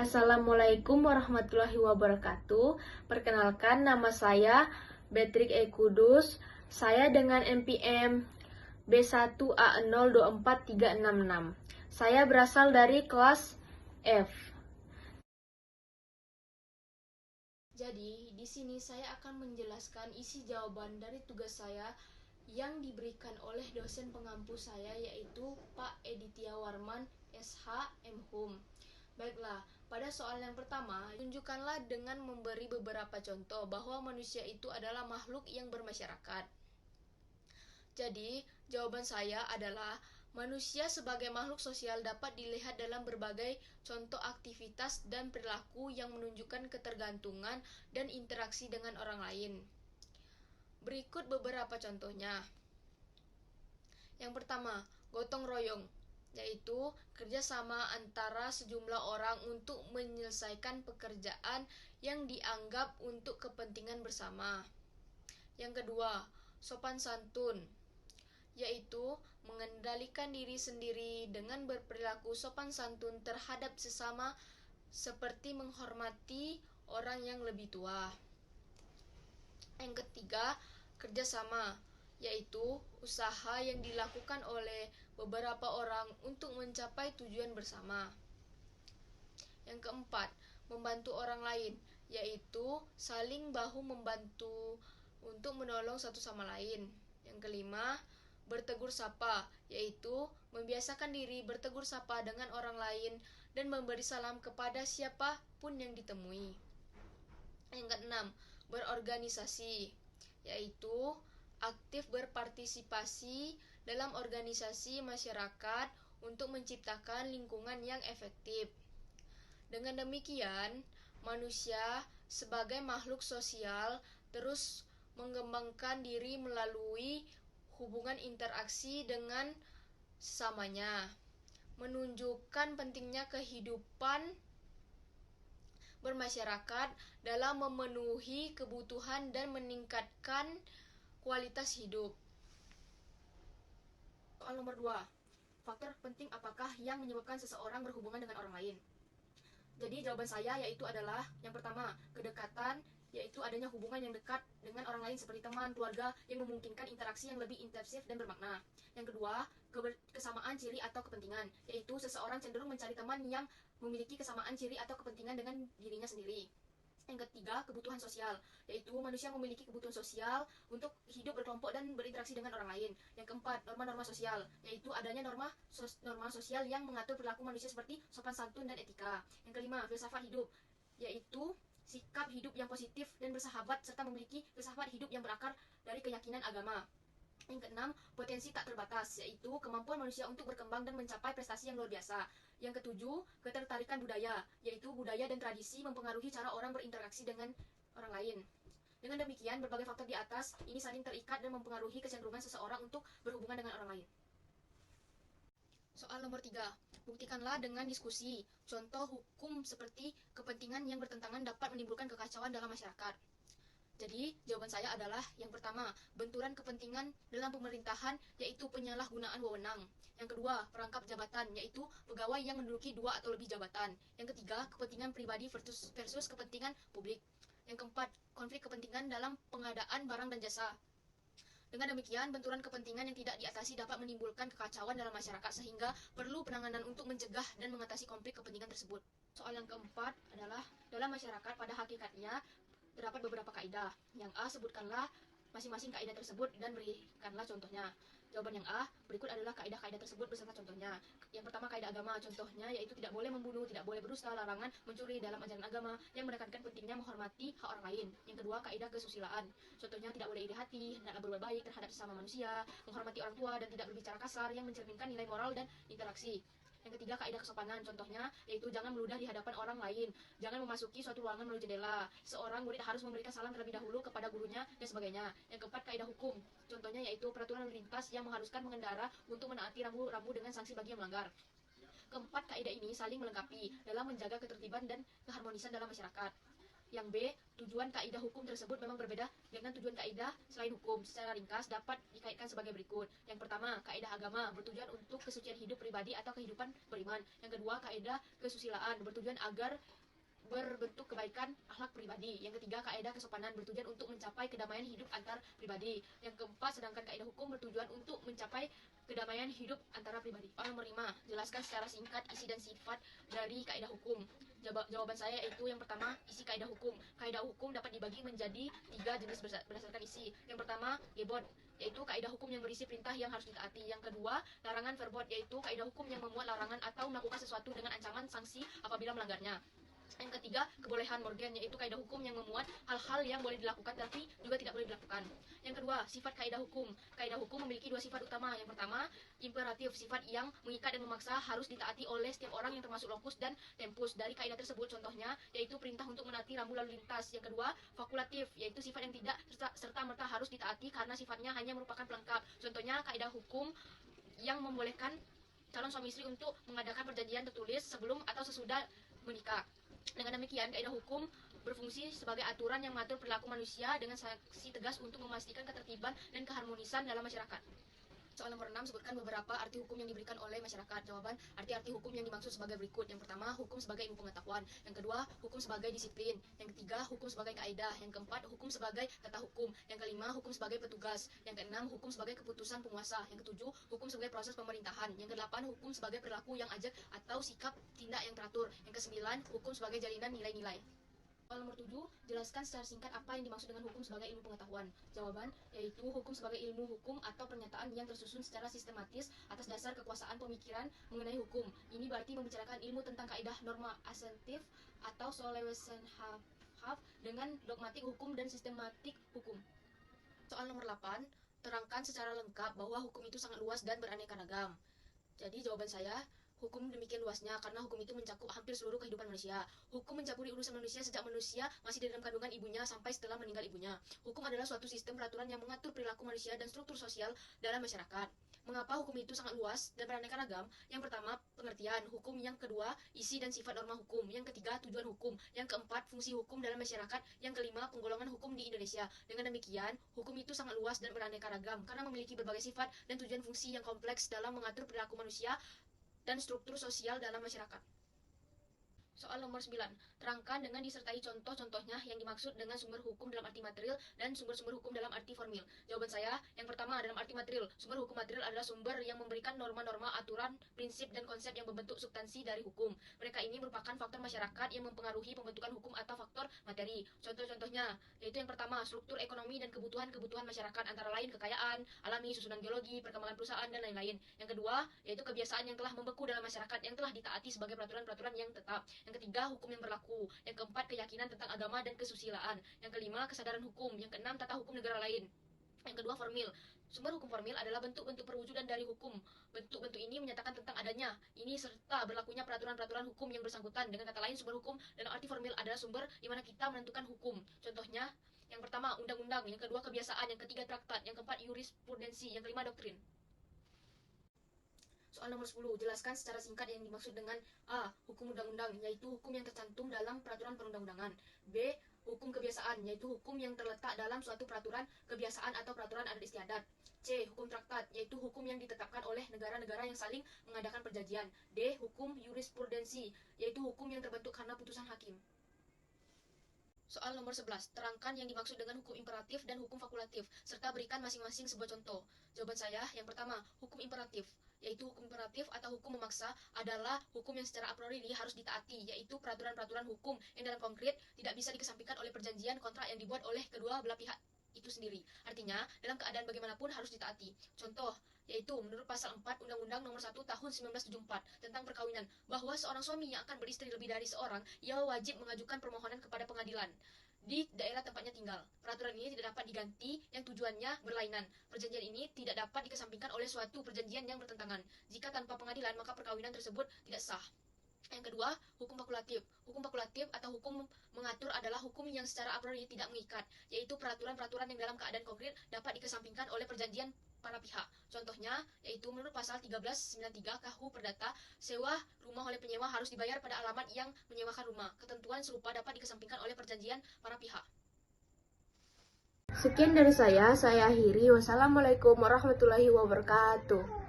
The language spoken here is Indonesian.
Assalamualaikum warahmatullahi wabarakatuh. Perkenalkan, nama saya Beatrix E. Kudus. Saya dengan NPM B1A024366. Saya berasal dari kelas F. Jadi, di sini saya akan menjelaskan isi jawaban dari tugas saya yang diberikan oleh dosen pengampu saya, yaitu Pak Editya Warman, SH, M.Hum. Baiklah, pada soal yang pertama, tunjukkanlah dengan memberi beberapa contoh bahwa manusia itu adalah makhluk yang bermasyarakat. Jadi, jawaban saya adalah manusia sebagai makhluk sosial dapat dilihat dalam berbagai contoh aktivitas dan perilaku yang menunjukkan ketergantungan dan interaksi dengan orang lain. Berikut beberapa contohnya. Yang pertama, gotong royong, yaitu kerjasama antara sejumlah orang untuk menyelesaikan pekerjaan yang dianggap untuk kepentingan bersama. Yang kedua, sopan santun, yaitu mengendalikan diri sendiri dengan berperilaku sopan santun terhadap sesama seperti menghormati orang yang lebih tua. Yang ketiga, kerjasama, yaitu usaha yang dilakukan oleh beberapa orang untuk mencapai tujuan bersama. Yang keempat, membantu orang lain, yaitu saling bahu-membantu untuk menolong satu sama lain. Yang kelima, bertegur sapa, yaitu membiasakan diri bertegur sapa dengan orang lain dan memberi salam kepada siapapun yang ditemui. Yang keenam, berorganisasi, yaitu aktif berpartisipasi dalam organisasi masyarakat untuk menciptakan lingkungan yang efektif. Dengan demikian, manusia sebagai makhluk sosial terus mengembangkan diri melalui hubungan interaksi dengan sesamanya, menunjukkan pentingnya kehidupan bermasyarakat dalam memenuhi kebutuhan dan meningkatkan kualitas hidup. Soal nomor 2. Faktor penting apakah yang menyebabkan seseorang berhubungan dengan orang lain? Jadi jawaban saya yaitu adalah yang pertama, kedekatan, yaitu adanya hubungan yang dekat dengan orang lain seperti teman, keluarga yang memungkinkan interaksi yang lebih intensif dan bermakna. Yang kedua, kesamaan ciri atau kepentingan, yaitu seseorang cenderung mencari teman yang memiliki kesamaan ciri atau kepentingan dengan dirinya sendiri. Yang ketiga, kebutuhan sosial, yaitu manusia memiliki kebutuhan sosial untuk hidup berkelompok dan berinteraksi dengan orang lain. Yang keempat, norma-norma sosial, yaitu adanya norma sosial yang mengatur perilaku manusia seperti sopan santun dan etika. Yang kelima, filsafat hidup, yaitu sikap hidup yang positif dan bersahabat serta memiliki filsafat hidup yang berakar dari keyakinan agama. Yang keenam, potensi tak terbatas, yaitu kemampuan manusia untuk berkembang dan mencapai prestasi yang luar biasa. Yang ketujuh, ketertarikan budaya, yaitu budaya dan tradisi mempengaruhi cara orang berinteraksi dengan orang lain. Dengan demikian, berbagai faktor di atas ini saling terikat dan mempengaruhi kecenderungan seseorang untuk berhubungan dengan orang lain. Soal nomor 3. Buktikanlah dengan diskusi contoh hukum seperti kepentingan yang bertentangan dapat menimbulkan kekacauan dalam masyarakat. Jadi, jawaban saya adalah yang pertama, benturan kepentingan dalam pemerintahan, yaitu penyalahgunaan wewenang. Yang kedua, perangkap jabatan, yaitu pegawai yang menduduki 2 atau lebih jabatan. Yang ketiga, kepentingan pribadi versus kepentingan publik. Yang keempat, konflik kepentingan dalam pengadaan barang dan jasa. Dengan demikian, benturan kepentingan yang tidak diatasi dapat menimbulkan kekacauan dalam masyarakat sehingga perlu penanganan untuk mencegah dan mengatasi konflik kepentingan tersebut. Soal yang keempat adalah dalam masyarakat pada hakikatnya terdapat beberapa kaidah. Yang A, sebutkanlah masing-masing kaidah tersebut dan berikanlah contohnya. Jawaban yang A, berikut adalah kaidah-kaidah tersebut beserta contohnya. Yang pertama, kaidah agama, contohnya yaitu tidak boleh membunuh, tidak boleh berdusta, larangan mencuri dalam ajaran agama yang menekankan pentingnya menghormati hak orang lain. Yang kedua, kaidah kesusilaan, contohnya tidak boleh iri hati, hendaklah berbuat baik terhadap sesama manusia, menghormati orang tua dan tidak berbicara kasar yang mencerminkan nilai moral dan interaksi. Yang ketiga, kaidah kesopanan, contohnya yaitu jangan meludah di hadapan orang lain, jangan memasuki suatu ruangan melalui jendela, seorang murid harus memberikan salam terlebih dahulu kepada gurunya, dan sebagainya. Yang keempat, kaidah hukum, contohnya yaitu peraturan lalu lintas yang mengharuskan pengendara untuk menaati rambu-rambu dengan sanksi bagi yang melanggar. Keempat kaidah ini saling melengkapi dalam menjaga ketertiban dan keharmonisan dalam masyarakat. Yang B, tujuan kaidah hukum tersebut memang berbeda dengan tujuan kaidah selain hukum. Secara ringkas dapat dikaitkan sebagai berikut. Yang pertama, kaidah agama bertujuan untuk kesucian hidup pribadi atau kehidupan beriman. Yang kedua, kaidah kesusilaan bertujuan agar berbentuk kebaikan akhlak pribadi. Yang ketiga, kaidah kesopanan bertujuan untuk mencapai kedamaian hidup antar pribadi. Yang keempat, sedangkan kaidah hukum bertujuan untuk mencapai kedamaian hidup antara pribadi. Nomor 5, jelaskan secara singkat isi dan sifat dari kaidah hukum. Jawaban saya yaitu yang pertama, isi kaidah hukum. Kaidah hukum dapat dibagi menjadi 3 jenis berdasarkan isi. Yang pertama, gebot, yaitu kaidah hukum yang berisi perintah yang harus ditaati. Yang kedua, larangan verbot, yaitu kaidah hukum yang memuat larangan atau melakukan sesuatu dengan ancaman sanksi apabila melanggarnya. Yang ketiga, kebolehan morgen, yaitu kaidah hukum yang memuat hal-hal yang boleh dilakukan tapi juga tidak boleh dilakukan. Yang kedua, sifat kaidah hukum. Kaidah hukum memiliki 2 sifat utama. Yang pertama, imperatif, sifat yang mengikat dan memaksa harus ditaati oleh setiap orang yang termasuk lokus dan tempus. Dari kaidah tersebut contohnya yaitu perintah untuk menaati rambu lalu lintas. Yang kedua, fakultatif, yaitu sifat yang tidak serta-merta harus ditaati karena sifatnya hanya merupakan pelengkap. Contohnya kaidah hukum yang membolehkan calon suami istri untuk mengadakan perjanjian tertulis sebelum atau sesudah menikah. Dengan demikian, kaidah hukum berfungsi sebagai aturan yang mengatur perilaku manusia dengan sanksi tegas untuk memastikan ketertiban dan keharmonisan dalam masyarakat. Soal nomor 6, sebutkan beberapa arti hukum yang diberikan oleh masyarakat. Jawaban, arti-arti hukum yang dimaksud sebagai berikut. Yang pertama, hukum sebagai ilmu pengetahuan. Yang kedua, hukum sebagai disiplin. Yang ketiga, hukum sebagai kaidah. Yang keempat, hukum sebagai tata hukum. Yang kelima, hukum sebagai petugas. Yang keenam, hukum sebagai keputusan penguasa. Yang ketujuh, hukum sebagai proses pemerintahan. Yang kedelapan, hukum sebagai perilaku yang ajak atau sikap tindak yang teratur. Yang kesembilan, hukum sebagai jalinan nilai-nilai. Soal nomor 7, jelaskan secara singkat apa yang dimaksud dengan hukum sebagai ilmu pengetahuan. Jawaban, yaitu hukum sebagai ilmu hukum atau pernyataan yang tersusun secara sistematis atas dasar kekuasaan pemikiran mengenai hukum. Ini berarti membicarakan ilmu tentang kaidah norma asentif atau Sollewesenhaft dengan dogmatik hukum dan sistematik hukum. Soal nomor 8, terangkan secara lengkap bahwa hukum itu sangat luas dan beraneka ragam. Jadi jawaban saya, hukum demikian luasnya karena hukum itu mencakup hampir seluruh kehidupan manusia. Hukum mencampuri urusan manusia sejak manusia masih di dalam kandungan ibunya sampai setelah meninggal ibunya. Hukum adalah suatu sistem peraturan yang mengatur perilaku manusia dan struktur sosial dalam masyarakat. Mengapa hukum itu sangat luas dan beraneka ragam? Yang pertama, pengertian hukum. Yang kedua, isi dan sifat norma hukum. Yang ketiga, tujuan hukum. Yang keempat, fungsi hukum dalam masyarakat. Yang kelima, penggolongan hukum di Indonesia. Dengan demikian, hukum itu sangat luas dan beraneka ragam karena memiliki berbagai sifat dan tujuan fungsi yang kompleks dalam mengatur perilaku manusia dan struktur sosial dalam masyarakat. Soal nomor 9, terangkan dengan disertai contoh-contohnya yang dimaksud dengan sumber hukum dalam arti material dan sumber-sumber hukum dalam arti formil. Jawaban saya, yang pertama dalam arti material. Sumber hukum material adalah sumber yang memberikan norma-norma, aturan, prinsip, dan konsep yang membentuk substansi dari hukum. Mereka ini merupakan faktor masyarakat yang mempengaruhi pembentukan hukum atau faktor materi. Contoh-contohnya, yaitu yang pertama, struktur ekonomi dan kebutuhan-kebutuhan masyarakat antara lain kekayaan, alami, susunan geologi, perkembangan perusahaan, dan lain-lain. Yang kedua, yaitu kebiasaan yang telah membeku dalam masyarakat yang telah ditaati sebagai peraturan-peraturan yang tetap. Yang ketiga, hukum yang berlaku. Yang keempat, keyakinan tentang agama dan kesusilaan. Yang kelima, kesadaran hukum. Yang keenam, tata hukum negara lain. Yang kedua, formil. Sumber hukum formil adalah bentuk-bentuk perwujudan dari hukum. Bentuk-bentuk ini menyatakan tentang adanya ini serta berlakunya peraturan-peraturan hukum yang bersangkutan. Dengan kata lain, sumber hukum dalam arti formil adalah sumber di mana kita menentukan hukum. Contohnya, yang pertama, undang-undang. Yang kedua, kebiasaan. Yang ketiga, traktat. Yang keempat, jurisprudensi. Yang kelima, doktrin. Soal nomor 10, jelaskan secara singkat yang dimaksud dengan A. Hukum undang-undang, yaitu hukum yang tercantum dalam peraturan perundang-undangan. B. Hukum kebiasaan, yaitu hukum yang terletak dalam suatu peraturan kebiasaan atau peraturan adat istiadat. C. Hukum traktat, yaitu hukum yang ditetapkan oleh negara-negara yang saling mengadakan perjanjian. D. Hukum jurisprudensi, yaitu hukum yang terbentuk karena putusan hakim. Soal nomor 11, terangkan yang dimaksud dengan hukum imperatif dan hukum fakultatif, serta berikan masing-masing sebuah contoh. Jawaban saya, yang pertama, hukum imperatif, yaitu hukum imperatif atau hukum memaksa adalah hukum yang secara a priori harus ditaati, yaitu peraturan-peraturan hukum yang dalam konkret tidak bisa dikesampingkan oleh perjanjian kontrak yang dibuat oleh kedua belah pihak itu sendiri. Artinya, dalam keadaan bagaimanapun harus ditaati. Contoh, yaitu menurut pasal 4 Undang-Undang Nomor 1 Tahun 1974 tentang perkawinan, bahwa seorang suami yang akan beristri lebih dari seorang, ia wajib mengajukan permohonan kepada pengadilan di daerah tempatnya tinggal. Peraturan ini tidak dapat diganti yang tujuannya berlainan. Perjanjian ini tidak dapat dikesampingkan oleh suatu perjanjian yang bertentangan. Jika tanpa pengadilan, maka perkawinan tersebut tidak sah. Yang kedua, hukum fakultatif. Hukum fakultatif atau hukum mengatur adalah hukum yang secara a priori tidak mengikat, yaitu peraturan-peraturan yang dalam keadaan konkret dapat dikesampingkan oleh perjanjian para pihak. Contohnya, yaitu menurut pasal 1393 KUH Perdata, sewa rumah oleh penyewa harus dibayar pada alamat yang menyewakan rumah. Ketentuan serupa dapat dikesampingkan oleh perjanjian para pihak. Sekian dari saya akhiri. Wassalamualaikum warahmatullahi wabarakatuh.